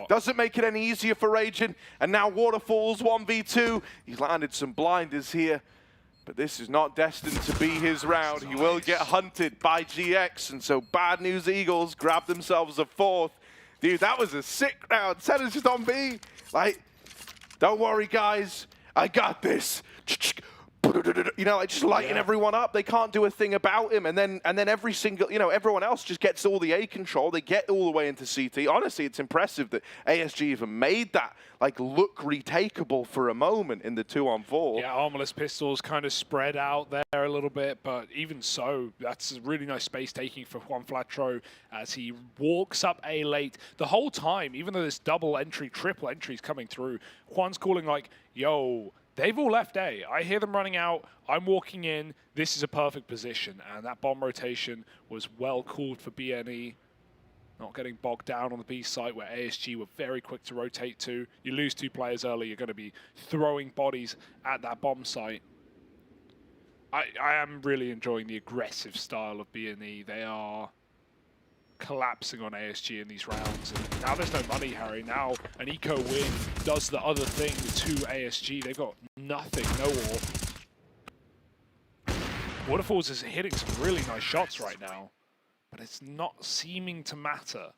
shot. Doesn't make it any easier for Raging. And now Waterfalls 1v2. He's landed some blinders here. But this is not destined to be his round. He will get hunted by GX. And so Bad News Eagles grab themselves a 4th. Dude, that was a sick round. Senna's just on B. Like, don't worry, guys. I got this. You know, like just lighting everyone up. They can't do a thing about him. And then every single, you know, everyone else just gets all the A control. They get all the way into CT. Honestly, it's impressive that ASG even made that like look retakeable for a moment in the 2-on-4. Yeah, Armorless Pistols kind of spread out there a little bit, but even so, that's a really nice space taking for Juan Flatro as he walks up A late. The whole time, even though there's double entry, triple entries coming through, Juan's calling like, yo, they've all left A. I hear them running out. I'm walking in. This is a perfect position. And that bomb rotation was well called for BNE. Not getting bogged down on the B site where ASG were very quick to rotate to. You lose 2 players early, you're going to be throwing bodies at that bomb site. I am really enjoying the aggressive style of BNE. They are collapsing on ASG in these rounds. And now there's no money, Harry. Now an eco win does the other thing to ASG. They've got nothing, no ore. Waterfalls is hitting some really nice shots right now, but it's not seeming to matter.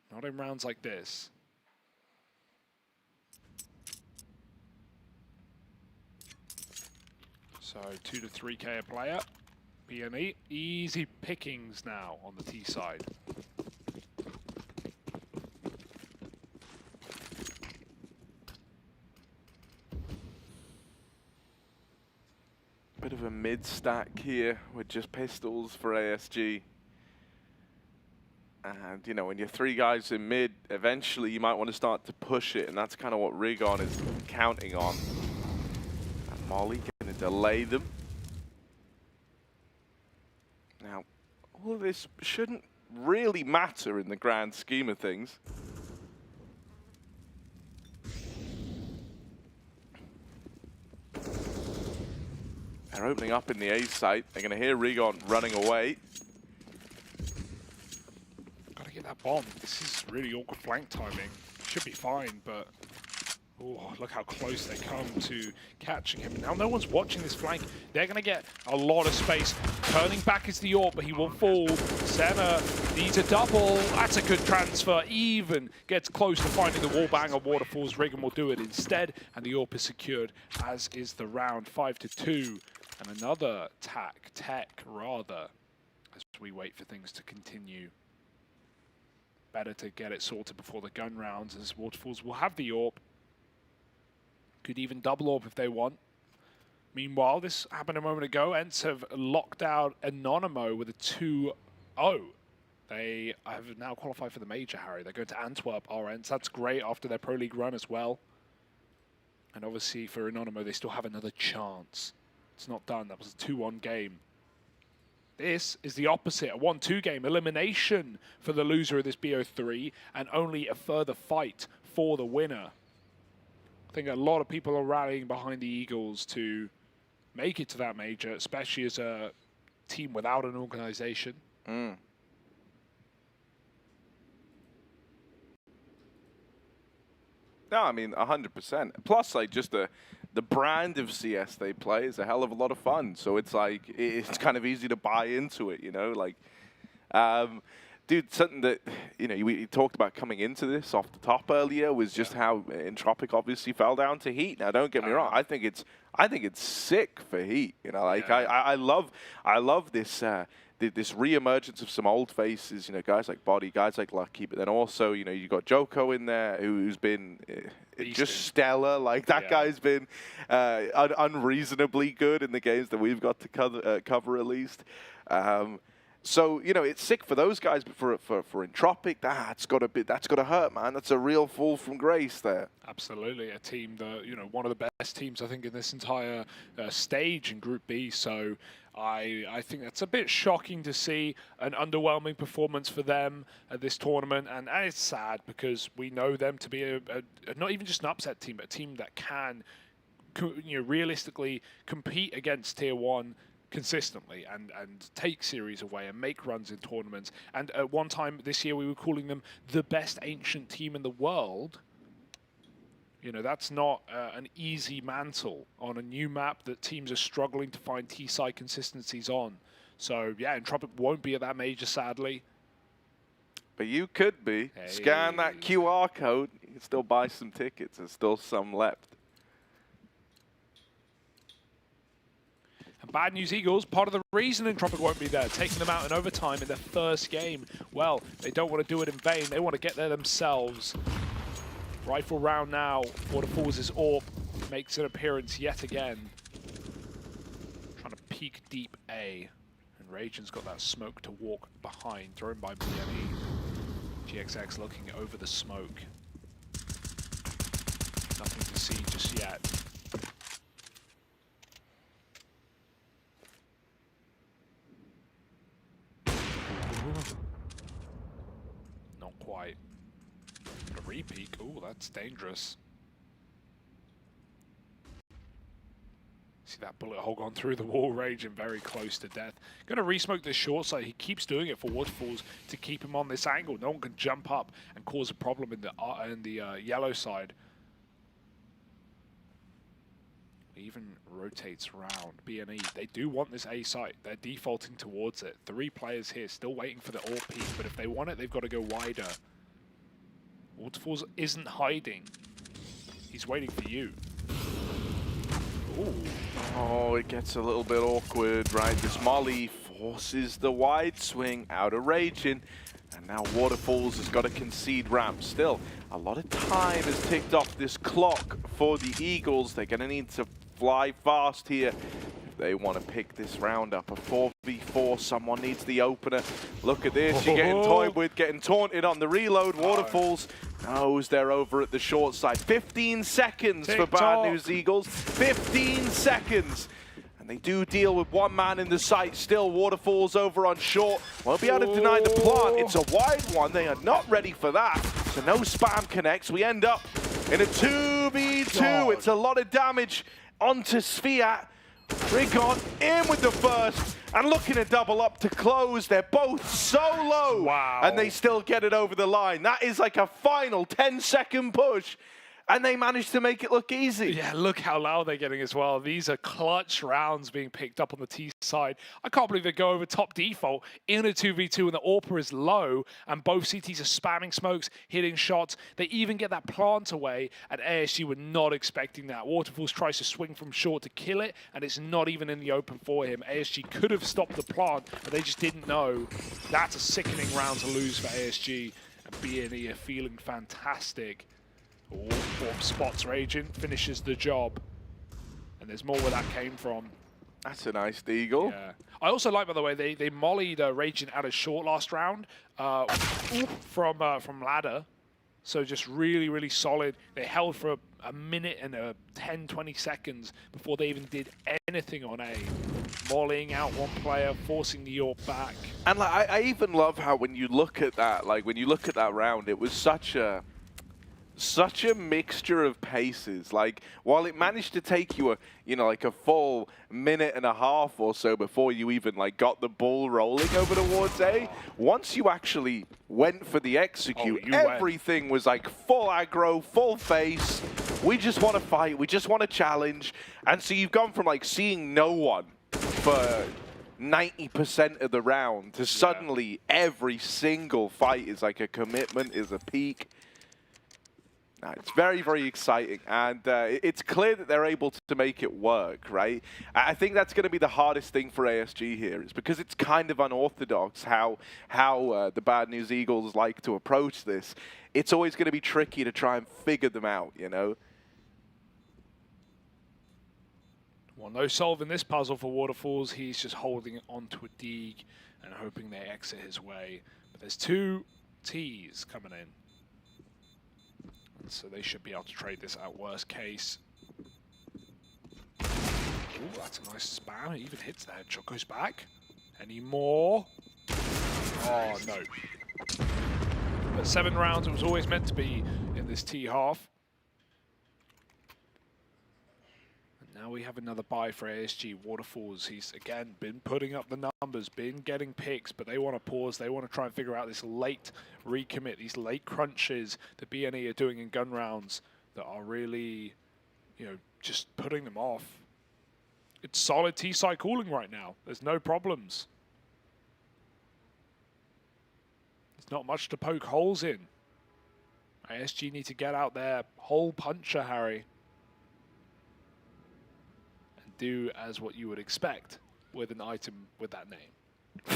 Not in rounds like this. So 2 to 3K a player. BNE, easy pickings now on the T side. Bit of a mid-stack here with just pistols for ASG. And, you know, when you're 3 guys in mid, eventually you might want to start to push it, and that's kind of what Rigon is counting on. And Molly going to delay them. Now, all of this shouldn't really matter in the grand scheme of things. They're opening up in the A site. They're going to hear Rigon running away. Gotta get that bomb. This is really awkward flank timing. Should be fine, but oh, look how close they come to catching him. Now no one's watching this flank. They're going to get a lot of space. Turning back is the AWP, but he will fall. Senna needs a double. That's a good transfer. Even gets close to finding the wall bang on Waterfalls. Rigon will do it instead, and the AWP is secured, as is the round. 5 to 2. And another tech rather, as we wait for things to continue. Better to get it sorted before the gun rounds, as Waterfalls will have the AWP. Could even double AWP if they want. Meanwhile, this happened a moment ago. Ents have locked out Anonymo with a 2-0. They have now qualified for the major, Harry. They're going to Antwerp, our Ents. That's great after their Pro League run as well. And obviously for Anonymo, they still have another chance. It's not done. That was a 2-1 game. This is the opposite, a 1-2 game. Elimination for the loser of this BO3, and only a further fight for the winner. I think a lot of people are rallying behind the Eagles to make it to that major, especially as a team without an organization. Mm. No, I mean, 100%. Plus, like, just the brand of CS they play is a hell of a lot of fun. So it's like, it's kind of easy to buy into it, you know? Like, dude, something that, you know, we talked about coming into this off the top earlier was just how Entropic obviously fell down to Heat. Now, don't get me wrong. I think it's sick for Heat. You know, like, I love this, this re-emergence of some old faces, you know, guys like Body, guys like Lucky, but then also, you know, you got Joko in there who's been just stellar. Like, that guy's been unreasonably good in the games that we've got to cover at least. So, you know, it's sick for those guys, but for Entropic, that's got to hurt, man. That's a real fall from grace there. Absolutely, a team that, you know, one of the best teams I think in this entire stage in Group B. So I think that's a bit shocking to see, an underwhelming performance for them at this tournament, and it's sad because we know them to be a not even just an upset team, but a team that can, you know, realistically compete against Tier 1 consistently and take series away and make runs in tournaments. And at one time this year, we were calling them the best ancient team in the world. You know, that's not an easy mantle on a new map that teams are struggling to find T-side consistencies on. So, yeah, Entropic won't be at that major, sadly. But you could be. Hey. Scan that QR code. You can still buy some tickets. There's still some left. And Bad News Eagles, part of the reason Entropic won't be there, taking them out in overtime in their first game. Well, they don't want to do it in vain. They want to get there themselves. Rifle round now. Waterfalls' AWP makes an appearance yet again. Trying to peek deep A. And Ragen's got that smoke to walk behind, thrown by BME. GXX looking over the smoke. Nothing to see just yet. Not quite. But a re-peek, ooh, that's dangerous. See that bullet hole gone through the wall, Raging very close to death. Going to re-smoke this short side. He keeps doing it for Waterfalls to keep him on this angle. No one can jump up and cause a problem in the yellow side. He even rotates around. B&E, they do want this A site. They're defaulting towards it. 3 players here still waiting for the AWP peak, but if they want it, they've got to go wider. Waterfalls isn't hiding. He's waiting for you. Ooh. Oh, it gets a little bit awkward, right? This Molly forces the wide swing out of Raging. And now Waterfalls has got to concede ramp. Still, a lot of time has ticked off this clock for the Eagles. They're going to need to fly fast here if they want to pick this round up. A 4v4, someone needs the opener. Look at this, you're getting toyed with, getting taunted on the reload. Waterfalls knows they're over at the short side. 15 seconds for Bad News Eagles. 15 seconds. And they do deal with one man in the site. Still, Waterfalls over on short. Won't be able to deny the plant. It's a wide one. They are not ready for that. So no spam connects. We end up in a 2v2. It's a lot of damage onto Sviat. Rigon in with the first. And looking to double up to close. They're both so low. Wow. And they still get it over the line. That is like a final 10-second push. And they managed to make it look easy. Yeah, look how loud they're getting as well. These are clutch rounds being picked up on the T side. I can't believe they go over top default in a 2v2 and the AWP is low and both CTs are spamming smokes, hitting shots. They even get that plant away, and ASG were not expecting that. Waterfalls tries to swing from short to kill it, and it's not even in the open for him. ASG could have stopped the plant, but they just didn't know. That's a sickening round to lose for ASG, and B&E are feeling fantastic. Warp spots Raging, finishes the job. And there's more where that came from. That's a nice deagle. Yeah. I also like, by the way, they mollied Raging out of short last round from ladder. So just really, really solid. They held for a minute and 10, 20 seconds before they even did anything on A. Mollying out one player, forcing the AWP back. And like, I even love how when you look at that, like when you look at that round, it was such a mixture of paces. Like, while it managed to take you a full minute and a half or so before you even like got the ball rolling over towards A, once you actually went for the execute, everything was like full aggro, full face. We just want to fight, we just want to challenge. And so you've gone from like seeing no one for 90% of the round to suddenly every single fight is like a commitment, is a peak. It's very, very exciting, and it's clear that they're able to make it work, right? I think that's going to be the hardest thing for ASG here, is because it's kind of unorthodox how the Bad News Eagles like to approach this. It's always going to be tricky to try and figure them out, you know? Well, no solving this puzzle for Waterfalls. He's just holding it onto a dig and hoping they exit his way. But there's 2 Ts coming in. So they should be able to trade this out worst case. Ooh, that's a nice spam. It even hits the headshot. Goes back. Any more? Oh, no. But 7 rounds, it was always meant to be in this T half. And Now we have another buy for ASG. Waterfalls, he's again been putting up the numbers, been getting picks, but they want to pause. They want to try and figure out this late recommit, these late crunches that BNE are doing in gun rounds that are really, you know, just putting them off. It's solid T-side cooling right now. There's no problems. There's not much to poke holes in. ASG need to get out there, hole puncher, Harry. Do as what you would expect with an item with that name.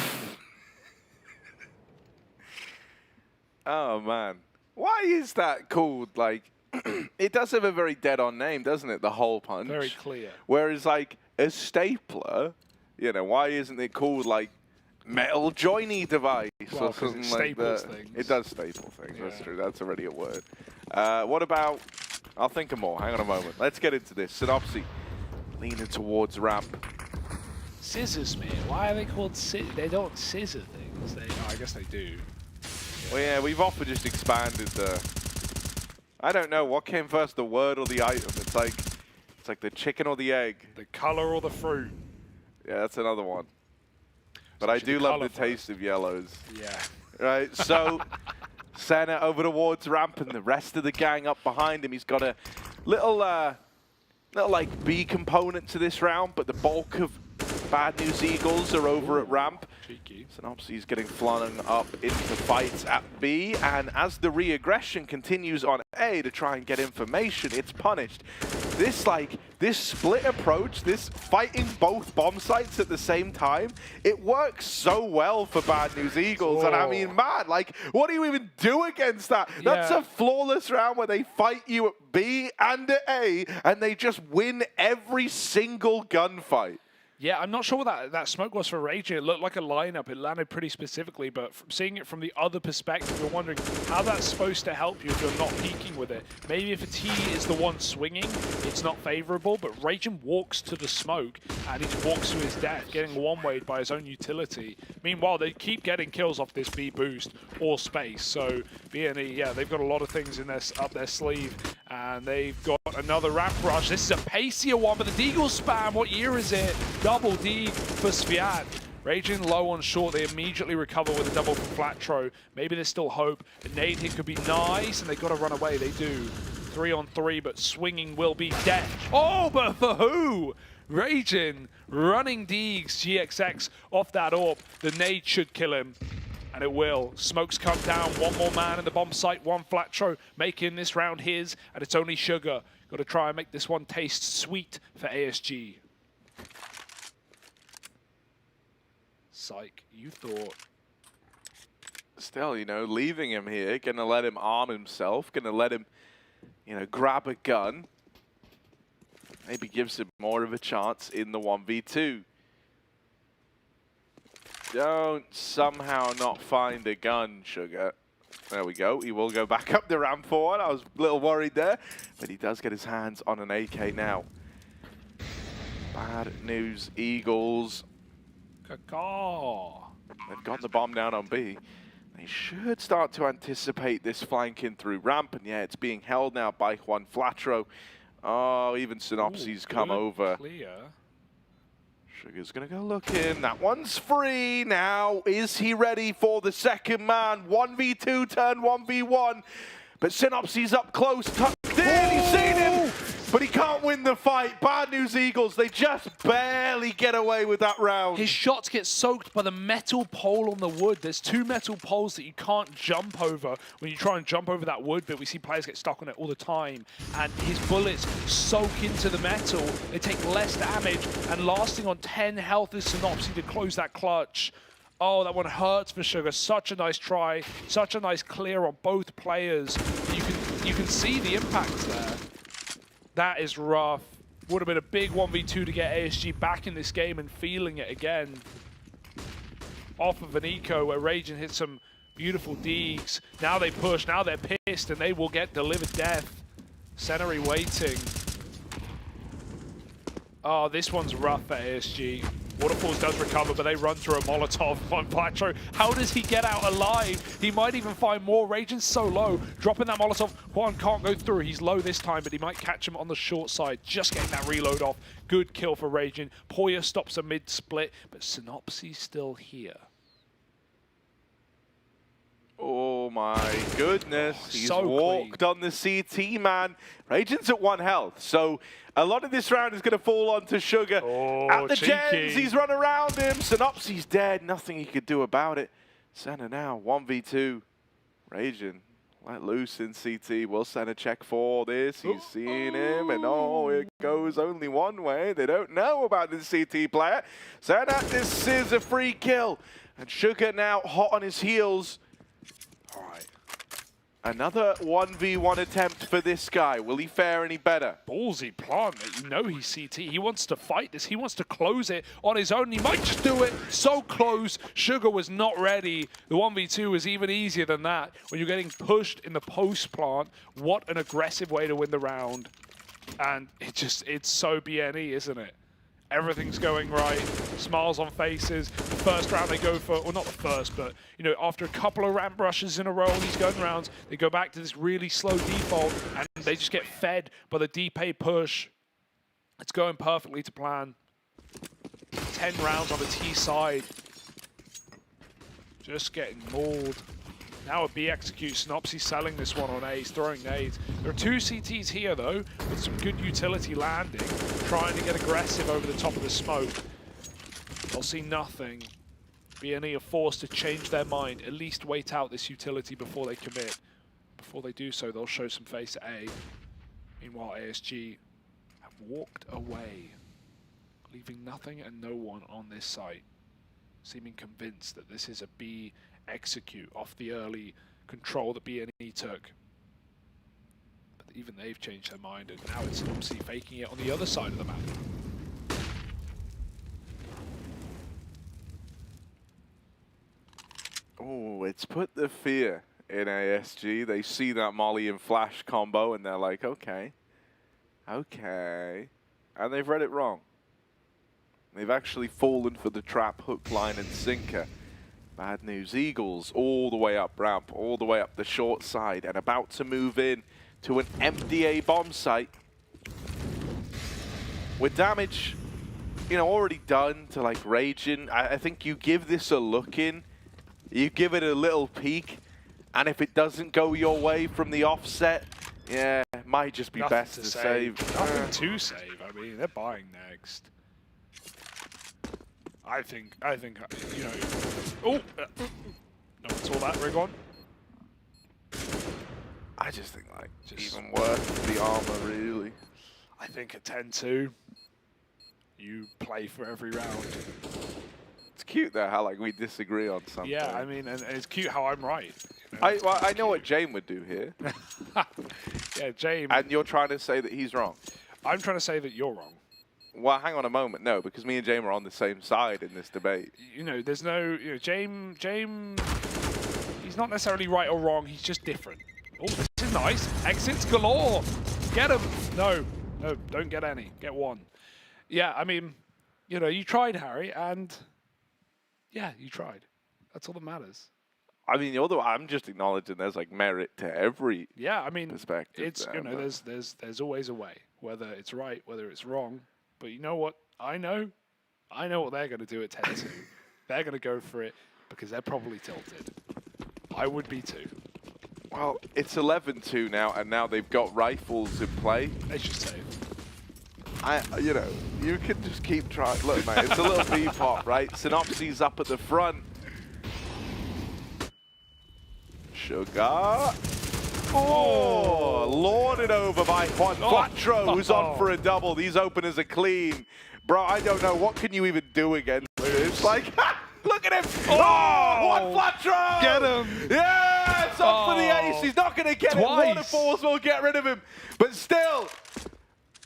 Oh man, why is that called like? It does have a very dead-on name, doesn't it? The hole punch. Very clear. Whereas like a stapler, you know, why isn't it called like metal joiny device or something like that? Things. It does staple things. Yeah. That's true. That's already a word. What about? I'll think of more. Hang on a moment. Let's get into this. Synopsy. Leaning towards ramp. Scissors, man. Why are they called scissors? They don't scissor things. I guess they do. Well, yeah, we've often just expanded the... I don't know, what came first, the word or the item? It's like the chicken or the egg. The color or the fruit. Yeah, that's another one. But I do love the taste of yellows. Yeah. Right, so... Senna over towards ramp and the rest of the gang up behind him. He's got a little like B component to this round, but the bulk of Bad News Eagles are over at ramp. Cheeky. Synopsy's getting flung up into fights at B, and as the re-aggression continues on A to try and get information, it's punished. This split approach, this fighting both bomb sites at the same time, it works so well for Bad News Eagles. And I mean, man, like, what do you even do against that? Yeah. That's a flawless round where they fight you at B and at A, and they just win every single gunfight. Yeah, I'm not sure what that smoke was for Raging. It looked like a lineup. It landed pretty specifically, but from seeing it from the other perspective, you're wondering how that's supposed to help you if you're not peeking with it. Maybe if a T is the one swinging, it's not favorable, but Raging walks to the smoke, and he walks to his death, getting one-wayed by his own utility. Meanwhile, they keep getting kills off this B boost or space, so BNE, yeah, they've got a lot of things in up their sleeve, and they've got another ramp rush. This is a pacier one, but the Deagle spam, what year is it? Double D for Sviat. Raging low on short, they immediately recover with a double from Flatro. Maybe there's still hope. A nade hit could be nice, and they've got to run away. They do. 3 on 3, but swinging will be dead. Oh, but for who? Raging running Deegs GXX off that AWP. The nade should kill him. And it will. Smokes come down. One more man in the bomb site. One Flatro making this round his. And it's only Sugar. Got to try and make this one taste sweet for ASG. Psych, you thought. Still, you know, leaving him here, gonna let him arm himself, gonna let him, you know, grab a gun. Maybe gives him more of a chance in the 1v2. Don't somehow not find a gun, Sugar. There we go. He will go back up the ramp for one. I was a little worried there, but he does get his hands on an AK now. Bad News Eagles. Caw. They've got the bomb down on B. They should start to anticipate this flanking through ramp, and yeah, it's being held now by Juan Flatro. Oh, even Synopsy's come over. Clear. Sugar's gonna go looking. That one's free now. Is he ready for the second man? 1v2 turn 1v1. But Synopsy's up close, tucked in. He's seen him, but he can't win the fight. Bad News Eagles, they just barely get away with that round. His shots get soaked by the metal pole on the wood. There's 2 metal poles that you can't jump over when you try and jump over that wood, but we see players get stuck on it all the time. And his bullets soak into the metal. They take less damage, and lasting on 10 health is Synopsy to close that clutch. Oh, that one hurts for Sugar. Such a nice try. Such a nice clear on both players. You can see the impact there. That is rough. Would have been a big 1v2 to get ASG back in this game and feeling it again. Off of an eco where Raging hit some beautiful Deegs. Now they push, now they're pissed, and they will get delivered death. Senary waiting. Oh, this one's rough for ASG. Waterfalls does recover, but they run through a Molotov on Flatro. How does he get out alive? He might even find more. Raging's so low. Dropping that Molotov. Juan can't go through. He's low this time, but he might catch him on the short side. Just getting that reload off. Good kill for Raging. Poya stops a mid-split, but Synopsy's still here. Oh my goodness, he's so walked on the CT, man. Raging's at 1 health, so a lot of this round is going to fall onto Sugar. Oh, at the cheeky. gens, he's run around him. Synopsy's dead, nothing he could do about it. Senna now, 1v2. Raging, let loose in CT. Will Senna check for this? He's seeing him, and oh, it goes only one way. They don't know about this CT player. Senna, this is a free kill. And Sugar now hot on his heels. All right. Another 1v1 attempt for this guy. Will he fare any better? Ballsy plant. You know he's CT. He wants to fight this. He wants to close it on his own. He might just do it. So close. Sugar was not ready. The 1v2 was even easier than that. When you're getting pushed in the post plant, what an aggressive way to win the round. And it's so BNE, isn't it? Everything's going right, smiles on faces. The first round they go for, well, not the first, but, you know, after a couple of ramp rushes in a row in these gun rounds, they go back to this really slow default, and they just get fed by the DP push. It's going perfectly to plan. 10 rounds on the T side. Just getting mauled. Now a B execute. Synopsy selling this one on A's, throwing nades. There are 2 CTs here, though, with some good utility landing, trying to get aggressive over the top of the smoke. They'll see nothing. BNE are forced to change their mind, at least wait out this utility before they commit. Before they do so, they'll show some face at A. Meanwhile, ASG have walked away, leaving nothing and no one on this site, seeming convinced that this is a B execute off the early control that BNE took. But even they've changed their mind, and now it's obviously faking it on the other side of the map. Oh, it's put the fear in ASG. They see that Molly and Flash combo, and they're like, okay. And they've read it wrong. They've actually fallen for the trap, hook, line, and sinker. Bad news, Eagles all the way up ramp, all the way up the short side, and about to move in to an MDA bomb site. With damage, you know, already done to like Raging, I think you give this a look in, you give it a little peek, and if it doesn't go your way from the offset, yeah, it might just be best to save. Nothing to save, I mean, they're buying next. I think, you know. Oh, no one saw that rig on. I just think like even worth the armor, really. I think at 10-2, you play for every round. It's cute though how like we disagree on something. Yeah, I mean, and it's cute how I'm right. You know? Well, I know what Jame would do here. Yeah, Jame. And you're trying to say that he's wrong. I'm trying to say that you're wrong. Well, hang on a moment. No, because me and Jame are on the same side in this debate. You know, there's no, you know, Jame, he's not necessarily right or wrong. He's just different. Oh, this is nice. Exits galore. Get him. No, don't get any. Get one. Yeah, I mean, you know, you tried, Harry, and yeah, you tried. That's all that matters. I mean, I'm just acknowledging there's like merit to every perspective. It's you know, there's always a way, whether it's right, whether it's wrong. But you know what? I know what they're going to do at 10-2. They're going to go for it because they're probably tilted. I would be too. Well, it's 11-2 now, and now they've got rifles in play. They should save. You know, you can just keep trying. Look, mate, it's a little B-pop, right? Synopsy's up at the front. Sugar. Oh, lorded over by Juan Flatro, who's on for a double. These openers are clean. Bro, I don't know. What can you even do against this? Like, look at him. Oh, Juan Flatro. Get him. Yeah, it's up for the ace. He's not going to get it. Waterfalls will get rid of him. But still,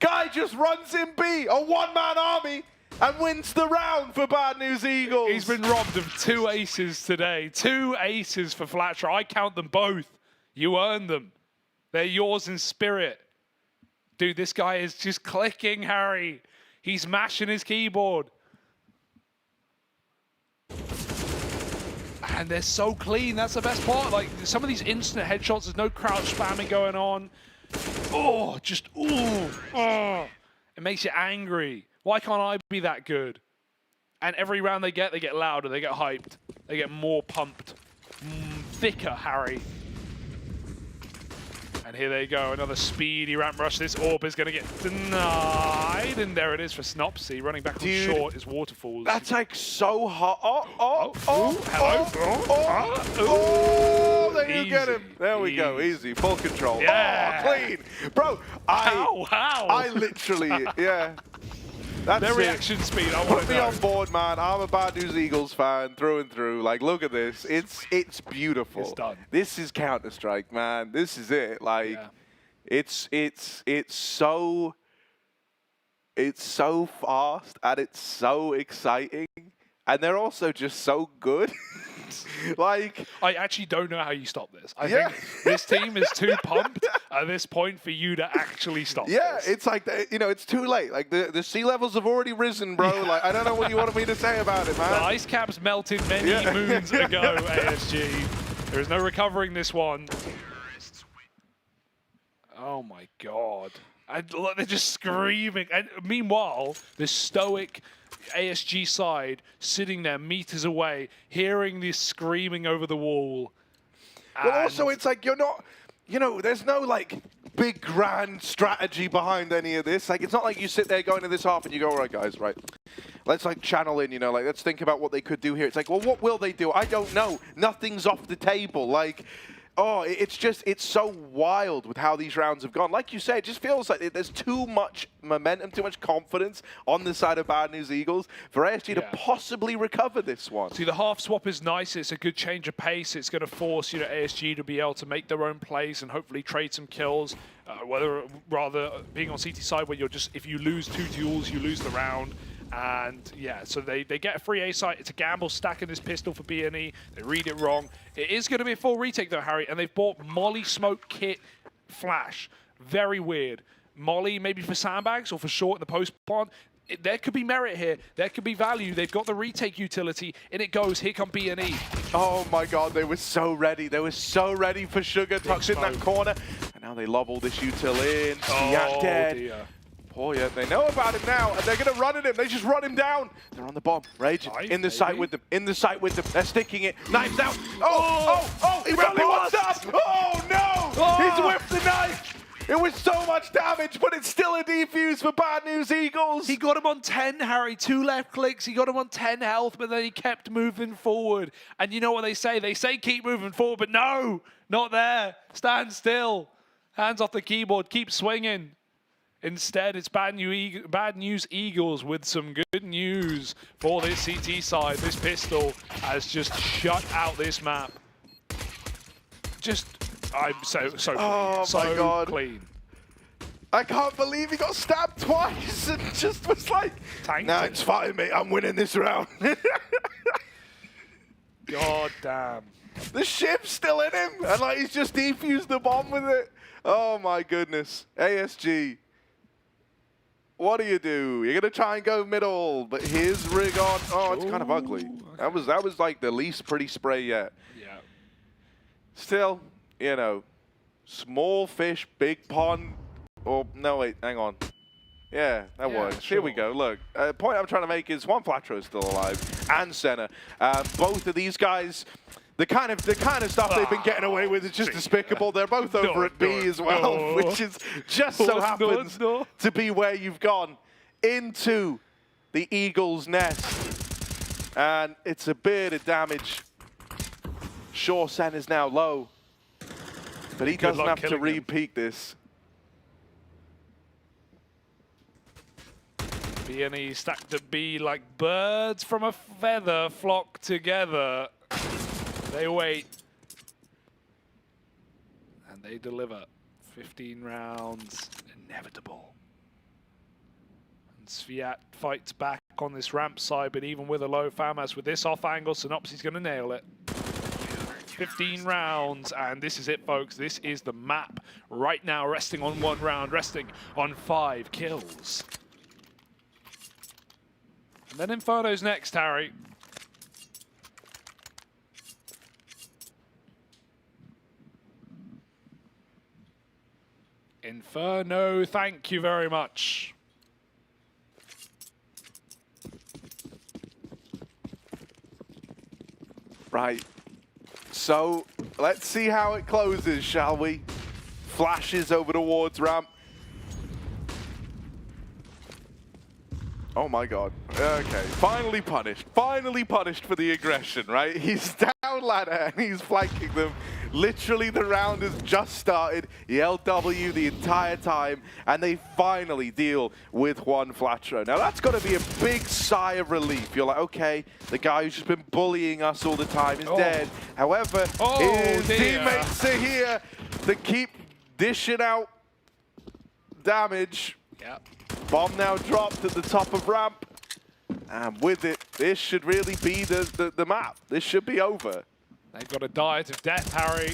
guy just runs in B, a one-man army, and wins the round for Bad News Eagles. He's been robbed of 2 aces today. 2 aces for Flatro. I count them both. You earned them. They're yours in spirit. Dude, this guy is just clicking, Harry. He's mashing his keyboard. And they're so clean. That's the best part. Like, some of these instant headshots, there's no crouch spamming going on. Oh, just, ooh. Oh. It makes you angry. Why can't I be that good? And every round they get louder, they get hyped. They get more pumped. Thicker, Harry. And here they go, another speedy ramp rush. This AWP is going to get denied. And there it is for Snopsy. Running back on short is Waterfalls. That's like so hot. There you get him. There we go. Easy. Full control. Yeah. Oh, clean. Bro, I literally, yeah. That's their reaction speed, I want to know. Put me on board, man. I'm a Bad News Eagles fan through and through. Like, look at this. It's beautiful. It's done. This is Counter-Strike, man. This is it. Like, yeah. it's so fast and it's so exciting, and they're also just so good. Like, I actually don't know how you stop this. I think this team is too pumped at this point for you to actually stop this. Yeah, it's like, you know, it's too late. Like, the sea levels have already risen, bro. Like, I don't know what you wanted me to say about it, man. The ice caps melted many moons ago, ASG. There is no recovering this one. Oh, my God. And look, they're just screaming. And meanwhile, the stoic ASG side sitting there meters away, hearing this screaming over the wall. Well, also, it's like you're not, you know, there's no, like, big grand strategy behind any of this. Like, it's not like you sit there going to this half and you go, all right, guys, right, let's, like, channel in, you know, like, let's think about what they could do here. It's like, well, what will they do? I don't know. Nothing's off the table. Like, oh, it's so wild with how these rounds have gone. Like you said, it just feels like there's too much momentum, too much confidence on the side of Bad News Eagles for ASG to possibly recover this one. See, the half swap is nice. It's a good change of pace. It's going to force, you know, ASG to be able to make their own plays and hopefully trade some kills. Rather being on CT side where you're just, if you lose 2 duels, you lose the round. And yeah, so they get a free A site. It's a gamble stacking this pistol for BNE. They read it wrong. It is going to be a full retake though, Harry. And they've bought Molly, Smoke, Kit, Flash. Very weird. Molly maybe for sandbags or for short in the post pod. There could be merit here. There could be value. They've got the retake utility. In it goes. Here come BNE. Oh my God, they were so ready. They were so ready for Sugar tucked in that corner. And now they lob all this util in. Oh, dead. dear. Oh yeah, they know about him now, and they're gonna run at him. They just run him down. They're on the bomb. Rage in the sight with them. In the sight with them. They're sticking it. Knives out. Oh! He only wants up. Oh no! He's whipped the knife. It was so much damage, but it's still a defuse for Bad News Eagles. He got him on 10, Harry. 2 left clicks. He got him on 10 health, but then he kept moving forward. And you know what they say? They say keep moving forward, but no, not there. Stand still. Hands off the keyboard. Keep swinging. Instead, it's Bad News Eagles with some good news for this CT side. This pistol has just shut out this map. I'm so my God. clean. I can't believe he got stabbed twice and just was like, nah, it's fine, mate. I'm winning this round. God damn. The ship's still in him, and like he's just defused the bomb with it. Oh my goodness. ASG. What do? You're gonna try and go middle, but here's rig on. Oh, it's kind of ugly. Okay. That was like the least pretty spray yet. Yeah. Still, you know, small fish, big pond. Or no, wait, hang on. Yeah, that works. Sure. Here we go. Look, the point I'm trying to make is Juan Flatro is still alive, and Senna. Both of these guys. The kind of stuff they've been getting away with is just despicable. They're both over at B as well, which is just so happens to be where you've gone into the Eagles' nest. And it's a bit of damage. Sure, Sen is now low, but he doesn't have to re-peak this. BNE stacked to B like birds from a feather flock together. They wait. And they deliver. 15 rounds. Inevitable. And Sviat fights back on this ramp side, but even with a low FAMAS, with this off angle, Synopsy's going to nail it. 15 rounds, and this is it, folks. This is the map right now, resting on 1 round, resting on 5 kills. And then Inferno's next, Harry. Inferno, thank you very much. Right. So let's see how it closes, shall we? Flashes over towards ramp. Oh my god. Okay. Finally punished. Finally punished for the aggression, right? He's down ladder and he's flanking them. Literally, the round has just started. He held W the entire time, and they finally deal with one Flatro. Now, that's got to be a big sigh of relief. You're like, okay, the guy who's just been bullying us all the time is dead. However, his teammates are here to keep dishing out damage. Yep. Bomb now dropped at the top of ramp. And with it, this should really be the map. This should be over. They've got a diet of death, Harry.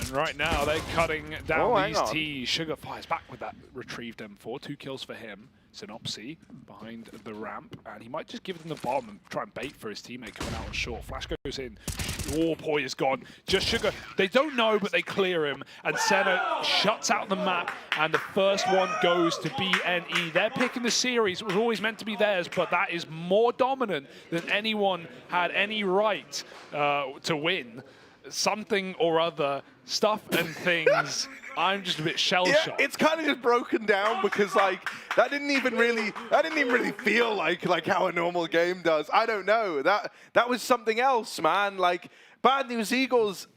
And right now, they're cutting down these T's. Sugar fires back with that retrieved M4. 2 kills for him. Synopsy behind the ramp. And he might just give them the bomb and try and bait for his teammate coming out on short. Flash goes in. Oh, Poi is gone. Just Sugar. They don't know, but they clear him. And Senna shuts out the map. And the first one goes to BNE. They're picking the series. It was always meant to be theirs, but that is more dominant than anyone had any right to win. Something or other, stuff and things. I'm just a bit shell-shocked. Yeah, it's kind of just broken down because like that didn't even really feel like how a normal game does. I don't know. That was something else, man. Like Bad News Eagles,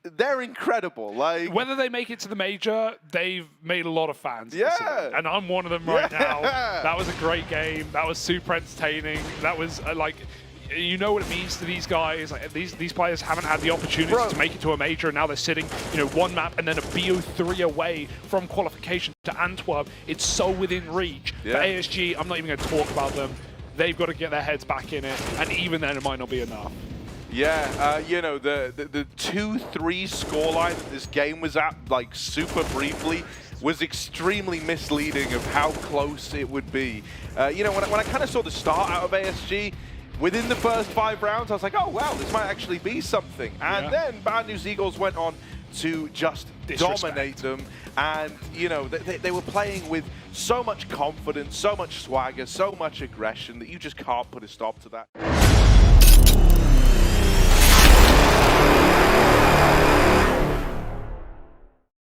they're incredible. Like whether they make it to the major, they've made a lot of fans. Yeah. And I'm one of them right now. That was a great game. That was super entertaining. That was like, you know what it means to these guys. Like, these players haven't had the opportunity to make it to a major, and now they're sitting, one map and then a BO3 away from qualification to Antwerp. It's so within reach. For ASG, I'm not even going to talk about them. They've got to get their heads back in it, and even then, it might not be enough. Yeah, the 2-3 scoreline that this game was at, like super briefly, was extremely misleading of how close it would be. When I kind of saw the start out of ASG, within the first 5 rounds, I was like, oh, wow, this might actually be something. And then Bad News Eagles went on to just dominate them. And, they were playing with so much confidence, so much swagger, so much aggression that you just can't put a stop to that.